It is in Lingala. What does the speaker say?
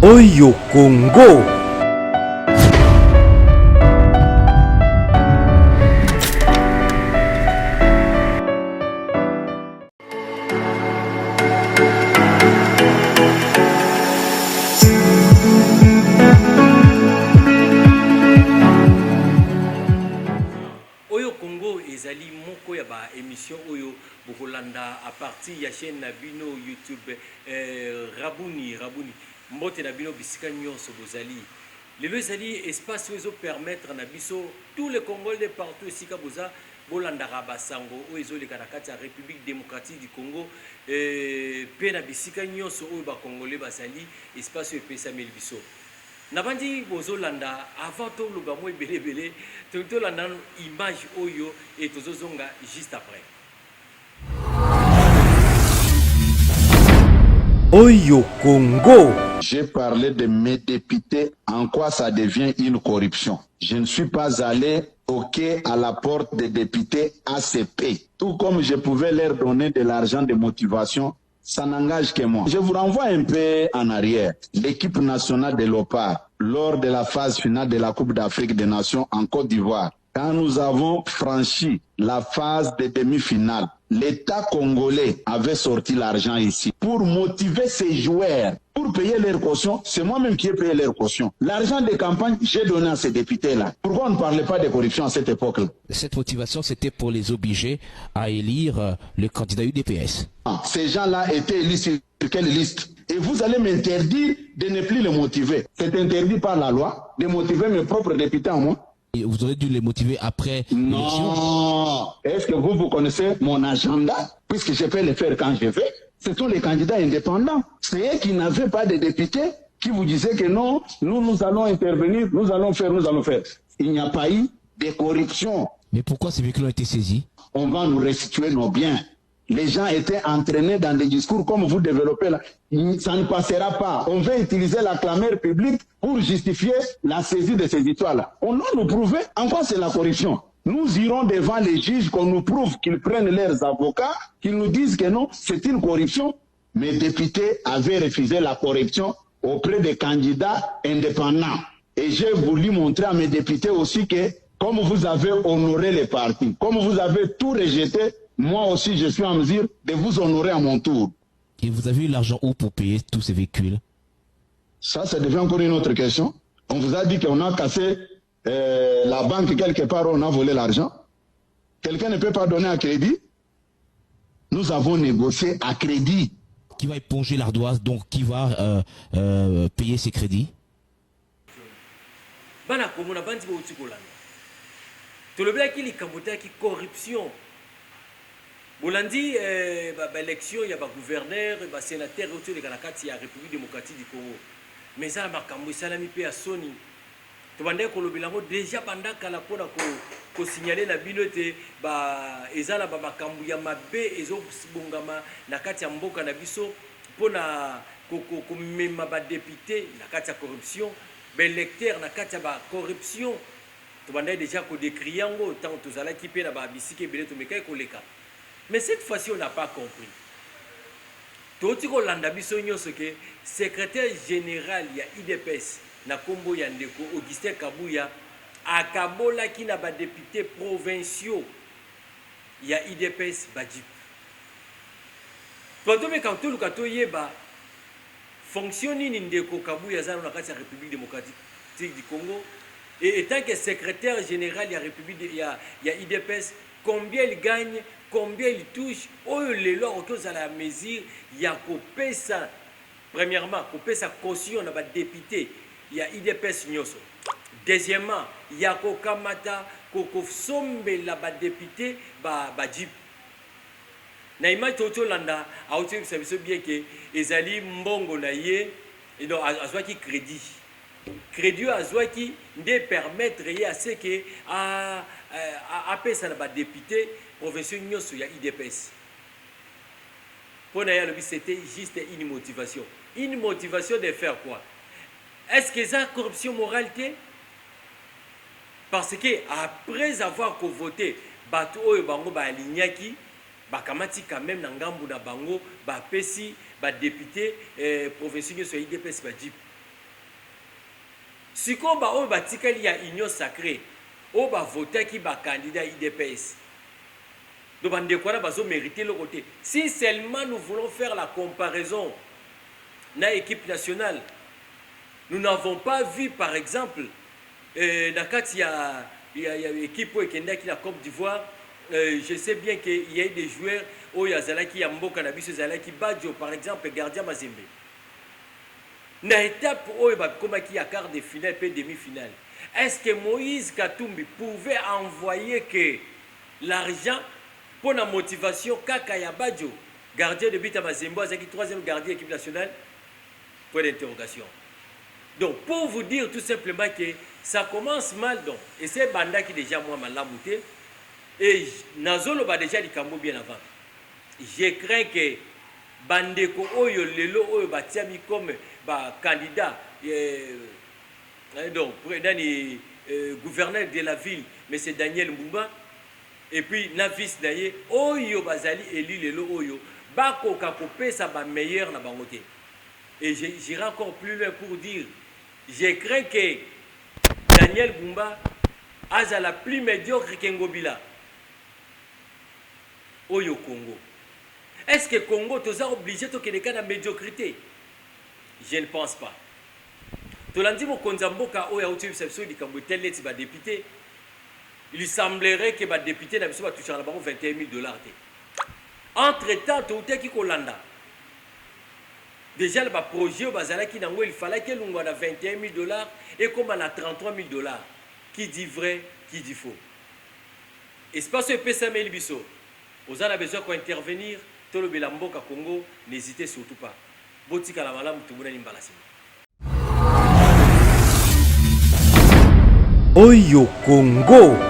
Oyo Congo. Oyo Congo ezali moko ya ba émission oyo bokolanda à partir ya chaîne Nabino YouTube Rabuni mbote Nabino bisika nyonso bozali lelo ezali espace oyo permettre na biso tous les Congolais de partout esika boza bolanda basango oyo ezoleka na kati ya République démocratique du Congo pe na bisika nyonso oyo ba Congolais bazali espace oyo epesameli biso. Nabandi bozolanda avant to luba mo belebele to landa image oyo et tozozonga juste après. Oyo Congo. J'ai parlé de mes députés, en quoi ça devient une corruption. Je ne suis pas allé toquer à la porte des députés ACP. Tout comme je pouvais leur donner de l'argent de motivation, ça n'engage que moi. Je vous renvoie un peu en arrière. L'équipe nationale de l'OPAR, lors de la phase finale de la Coupe d'Afrique des Nations en Côte d'Ivoire, quand nous avons franchi la phase de demi-finale, l'État congolais avait sorti l'argent ici pour motiver ses joueurs, pour payer leur caution. C'est moi-même qui ai payé leur caution. L'argent de campagne, j'ai donné à ces députés-là. Pourquoi on ne parlait pas de corruption à cette époque-là? Cette motivation, c'était pour les obliger à élire le candidat UDPS. Ces gens-là étaient élus sur quelle liste? Et vous allez m'interdire de ne plus les motiver. C'est interdit par la loi de motiver mes propres députés en moi. Et vous aurez dû les motiver après l'élection. Non. Est-ce que vous connaissez mon agenda? Puisque je peux le faire quand je veux. Ce sont les candidats indépendants. C'est eux qui n'avaient pas de députés qui vous disaient que non, nous allons intervenir, nous allons faire. Il n'y a pas eu de corruption. Mais pourquoi ces véhicules ont été saisis? On va nous restituer nos biens. Les gens étaient entraînés dans des discours comme vous développez là. Ça ne passera pas. On va utiliser la clameur publique pour justifier la saisie de ces histoires-là. On doit nous prouver en quoi c'est la corruption. Nous irons devant les juges, qu'on nous prouve qu'ils prennent leurs avocats, qu'ils nous disent que non, c'est une corruption. Mes députés avaient refusé la corruption auprès des candidats indépendants. Et j'ai voulu montrer à mes députés aussi que, comme vous avez honoré les partis, comme vous avez tout rejeté, moi aussi, je suis en mesure de vous honorer à mon tour. Et vous avez eu l'argent où pour payer tous ces véhicules? Ça devient encore une autre question. On vous a dit qu'on a cassé la banque quelque part où on a volé l'argent. Quelqu'un ne peut pas donner à crédit. Nous avons négocié à crédit. Qui va éponger l'ardoise, donc qui va payer ses crédits? Corruption. Bolandi élection il y a gouverneur ba sénateur autour de la République démocratique du Congo. Mais ça makambo salami pe à Sony. To bande ko lobelango déjà banda kala pona ko signaler na binote ba ezala ba makambo ya mabe ezo bongama na kati ya mboka na biso pona ko mema ba député na kati ya corruption, ba électeur na kati ya ba corruption. To bande déjà ko décriango tant to zala ki pe na ba bisike belé to mekai ko leka. Mais cette fois-ci, on n'a pas compris. Tout ce qu'on a dit, c'est que le secrétaire général de l'IDPS, Nakombo Yandeko, Augustin Kabouya, a Kabola qui n'a pas député provinciaux, il y a IDPS Badjip. Quand tout le monde fonctionne Ndeko Kabouya dans la République démocratique du Congo, et étant que secrétaire général de la République, il y a IDPS, combien il gagne, combien il touche, les lois autour de la mesure, il y a coupé ça. Premièrement, coupé sa caution dans les députés, il y a IDPS Nyoso. Deuxièmement, il y a Kokamata, Kokofsombe la député, Badjip. Naïma Toto Landa, a aussi bien que Ezali Mbongo Naye, et donc à qui crédit. Crédit à qui de permettre à ce que à ça na député provincial il y a IDPS. Pour nous c'était juste une motivation. Une motivation de faire quoi? Est-ce que ça corruption moralité? Parce que après avoir voté bato oyo bango ba alignaki bakamati quand même na ngambu na bango ba pesi ba député provincial sur IDPS ba jip. sikoyo baoyo batikali ya union sacrée oyo bavotaki bacandidat idps donc bandeko wana bazomérite eloko te. Si seulement nous voulons faire la comparaison na équipe nationale, nous n'avons pas vu par exemple na kati ya équipe oyo ekendaki na Côte d'Ivoire, je sais bien qu'il y a eu des joueurs oyo azalaki ya mboka na biso ezalaki Badjo par exemple gardien Mazembe na étape oyo bakomaki ya quart de finale et demi-finale. Est-ce que Moïse Katumbi pouvait envoyer que l'argent pour la motivation kaka ya Badjo gardien de but à Mazembe azalaki troisième gardien équipe nationale? Point d'interrogation. Donc pour vous dire tout simplement que ça commence mal donc et c'est banda qui déjà moi malamouté et nazolo ba déjà likambo bien avant. Je crains que bandeko oyo lelo oyo batiami comme ba candidat donc président gouverneur de la ville monsieur Daniel Mbumba et puis na vice naye oyo bazali élu lelo oyo bakoka kopesa ba meilleur na bango te. Et j'irai encore plus loin pour dire je crains que Daniel Mbumba a la plus médiocre que Ngobila oyo Congo. Est-ce que Congo est obligé de faire la médiocrité? Je ne pense pas. Tolandi Mokonzamboka oyo auti biso likambo teleti ba député, il semblerait que ba député na biso ba toucher na bango $21,000 te. Entre-temps, tout qui kolanda. Déjà le projet au bazalaki nango il fallait que l'on a $21,000 et comme on a $33,000. Qui dit vrai, qui dit faux. Espace PSM Bisso. Vous avez besoin d'intervenir. Tout le Belamboka Congo, n'hésitez surtout pas. Botika la malam tout le monde Oyo Congo.